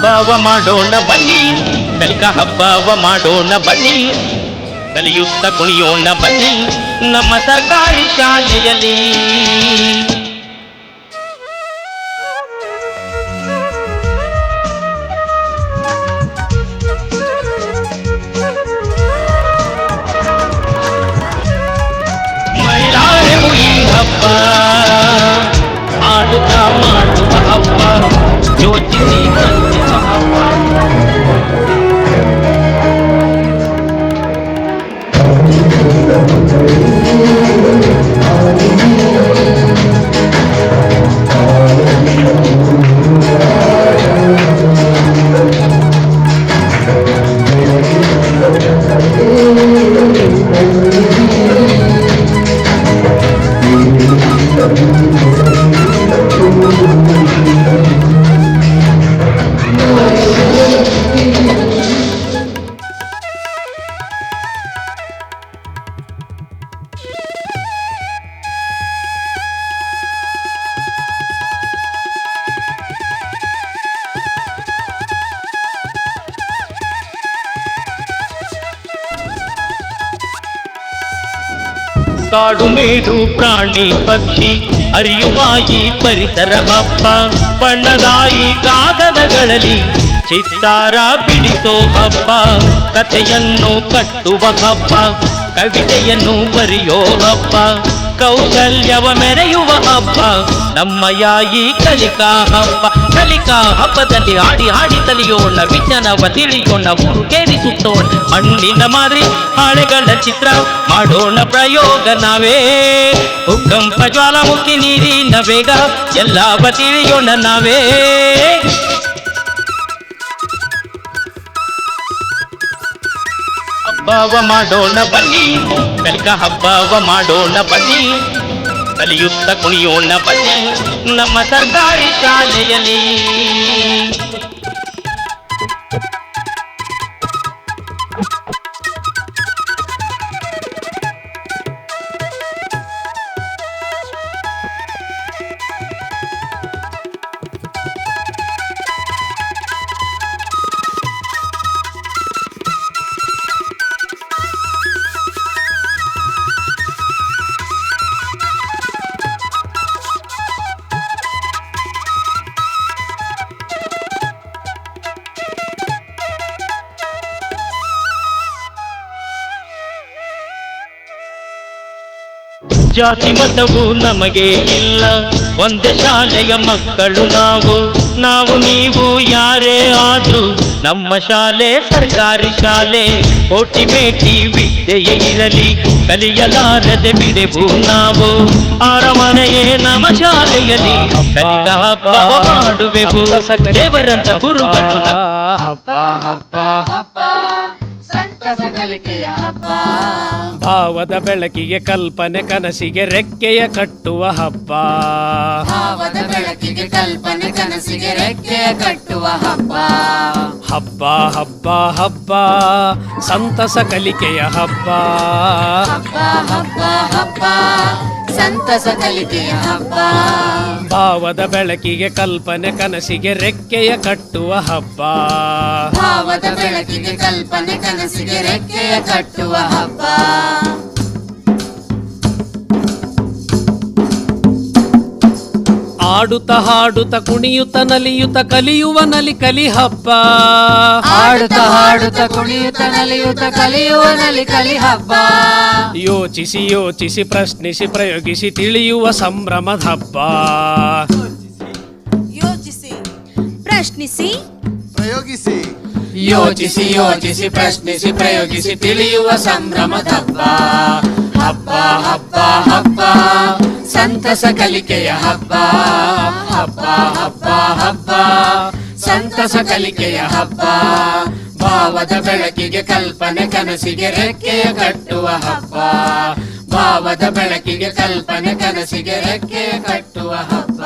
ಹಬ್ಬವ ಮಾಡೋಣ ಬನ್ನಿ, ಬೆಲ್ಕ ಹಬ್ಬವ ಮಾಡೋಣ ಬನ್ನಿ, ಕಲಿಯುತ್ತ ಕುಣಿಯೋಣ ಬನ್ನಿ ನಮ್ಮ ಸರ್ಕಾರಿ ಶಾಲೆಯಲ್ಲಿ. ಮೈಲಾರೆವು ಈ ಹಬ್ಬ ಆಡುತ್ತ ಮಾಡುವ ಹಬ್ಬ, ಯೋಚಿಸಿ ಕಲಿಯುವ ಹಬ್ಬ. ಕಾಡು ಮೇಡು ಪ್ರಾಣಿ ಪಕ್ಷಿ ಅರಿಯುವ ಈ ಪರಿಸರ ಹಬ್ಬ, ಬಣ್ಣದಾಯಿ ಕಾಗದಗಳಲ್ಲಿ ಚಿತ್ತಾರ ಬಿಡಿಸೋ ಹಬ್ಬ, ಕಥೆಯನ್ನು ಕಟ್ಟುವ ಹಬ್ಬ, ಕವಿತೆಯನ್ನು ಬರೆಯೋ ಹಬ್ಬ, ಕೌಶಲ್ಯವ ಮೆರೆಯುವ ಹಬ್ಬ ನಮ್ಮಯ ಈ ಕಲಿಕಾ ಹಬ್ಬ. ಕಲಿಕಾ ಹಬ್ಬದಲ್ಲಿ ಹಾಡಿ ಹಾಡಿ ತಲಿಯೋಣ, ವಿಜ್ಞಾನವ ತಿಳಿಯೋಣ, ಕೇರಿಸುತ್ತೋಣ, ಮಣ್ಣಿನ ಮಾದರಿ ಹಾಳೆಗಳ ಚಿತ್ರ ಮಾಡೋಣ ಪ್ರಯೋಗ ನಾವೇ, ಭೂಕಂಪ ಜ್ವಾಲಾಮುಖಿ ನೀರಿನ ವೇಗ ಎಲ್ಲವ ತಿಳಿಯೋಣ ನಾವೇ. ಹಬ್ಬವ ಮಾಡೋಣ ಬನ್ನಿ, ಬೆಲ್ಕ ಹಬ್ಬವ ಮಾಡೋಣ ಬನ್ನಿ, ಕಲಿಯುತ್ತ ಕುಣಿಯೋಣ ಬನ್ನಿ ನಮ್ಮ ಸರ್ಕಾರಿ ಶಾಲೆಯಲ್ಲಿ. ಜಾತಿ ಮತವು ನಮಗೆ ಇಲ್ಲ, ಒಂದೇ ಶಾಲೆಯ ಮಕ್ಕಳು ನಾವು, ನಾವು ನೀವು ಯಾರೇ ಆದ್ರೂ ನಮ್ಮ ಶಾಲೆ ಸರ್ಕಾರಿ ಶಾಲೆ. ಕೋಟಿ ಮೇಟಿ ವಿದ್ಯೆಯೇ ಇರಲಿ ಕಲಿಯಲಾರದೆ ಬಿಡೆವು ನಾವು, ಅರಮನೆಯೇ ನಮ್ಮ ಶಾಲೆಯಲ್ಲಿ ಕಲಿಕಾ ಹಬ್ಬ ಮಾಡುವೆವು, ದೇವರಂತ ಗುರುಗಳು ಹಬ್ಬ ಹಬ್ಬ ಹಬ್ಬ ಸಂತಸ ಕಲಿಕೆಯ ಹಬ್ಬ. ಭಾವದ ಬೆಳಕಿಗೆ ಕಲ್ಪನೆ ಕನಸಿಗೆ ರೆಕ್ಕೆಯ ಕಟ್ಟುವ ಹಬ್ಬ, ಭಾವದ ಬೆಳಕಿಗೆ ಕಲ್ಪನೆ ಕನಸಿಗೆ ರೆಕ್ಕೆಯ ಕಟ್ಟುವ ಹಬ್ಬ. ಹಬ್ಬ ಹಬ್ಬ ಹಬ್ಬ ಸಂತಸ ಕಲಿಕೆಯ ಹಬ್ಬ, ಹಬ್ಬ ಹಬ್ಬ ಹಬ್ಬ ಸಂತಸ ಕಲಿಕೆಯ ಹಬ್ಬ. ಭಾವದ ಬೆಳಕಿಗೆ ಕಲ್ಪನೆ ಕನಸಿಗೆ ರೆಕ್ಕೆಯ ಕಟ್ಟುವ ಹಬ್ಬ, ಭಾವದ ಬೆಳಕಿಗೆ ಕಲ್ಪನೆ ಕನಸಿಗೆ ರೆಕ್ಕೆಯ ಕಟ್ಟುವ ಹಬ್ಬ. ಆಡುತ್ತ ಹಾಡುತ್ತ ಕುಣಿಯುತ್ತ ನಲಿಯುತ್ತ ಕಲಿಯುವ ನಲಿ ಕಲಿ ಹಬ್ಬ, ಆಡುತ್ತ ಹಾಡುತ್ತ ಕುಣಿಯುತ್ತ ನಲಿಯುತ್ತ ಕಲಿಯುವ ನಲಿ ಕಲಿ ಹಬ್ಬ. ಯೋಚಿಸಿ ಯೋಚಿಸಿ ಪ್ರಶ್ನಿಸಿ ಪ್ರಯೋಗಿಸಿ ತಿಳಿಯುವ ಸಂಭ್ರಮದ ಹಬ್ಬ, ಯೋಚಿಸಿ ಪ್ರಶ್ನಿಸಿ ಪ್ರಯೋಗಿಸಿ, ಯೋಚಿಸಿ ಯೋಚಿಸಿ ಪ್ರಶ್ನಿಸಿ ಪ್ರಯೋಗಿಸಿ ತಿಳಿಯುವ ಸಂಭ್ರಮದ ಹಬ್ಬ. ಹಬ್ಬ ಹಬ್ಬ ಹಬ್ಬ ಸಂತಸ ಕಲಿಕೆಯ ಹಬ್ಬ, ಹಬ್ಬ ಹಬ್ಬ ಹಬ್ಬ ಸಂತಸ ಕಲಿಕೆಯ ಹಬ್ಬ. ಭಾವದ ಬೆಳಕಿಗೆ ಕಲ್ಪನೆ ಕನಸಿಗೆ ರೆಕ್ಕೆಯ ಕಟ್ಟುವ ಹಬ್ಬ, ಭಾವದ ಬೆಳಕಿಗೆ ಕಲ್ಪನೆ ಕನಸಿಗೆ ರೆಕ್ಕೆಯ ಕಟ್ಟುವ ಹಬ್ಬ.